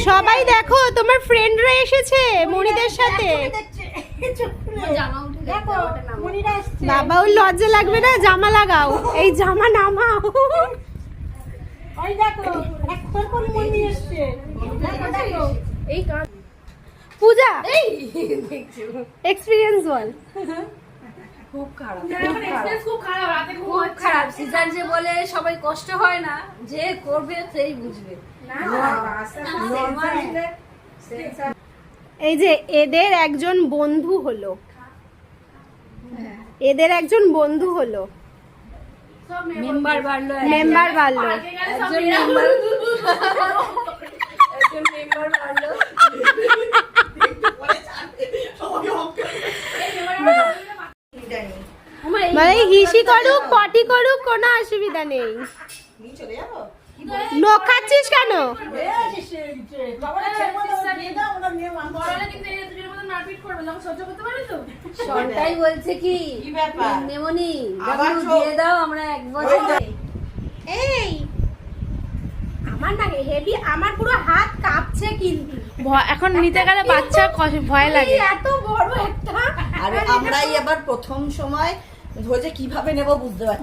সবাই দেখো তোমার ফ্রেন্ডরা এসেছে মনিদের সাথে। বাবা ওর লজ্জা লাগবে না, জামা লাগাও, এই জামা নামাও। পূজা এক্সপিরিয়েন্স বল। খুব খারাপ, খুব খারাপ। সিজার যে বলে সবাই কষ্ট হয় না, যে করবে সেই বুঝবে। এই যে এদের একজন বন্ধু হলো, এদের একজন বন্ধু হলো, মেম্বার বাড়লো, মেম্বার বাড়লো। একজন মেম্বার বাড়লো। মানে হিসি করুক পটি করুক কোনো অসুবিধা নেই। নখ খাচ্ছিস কেন? সরটাই বলছে কি মেমনি দিয়ে দাও, আমরা এক বছর। এই আমার না হেভি, আমার পুরো হাত কাঁপছে কিন্তু এখন নিতে গেলে বাচ্চা ভয় লাগে। এত বড় একটা। আর আমরাই আবার প্রথম সময় ধরে কিভাবে নেব বুঝতে পারছি।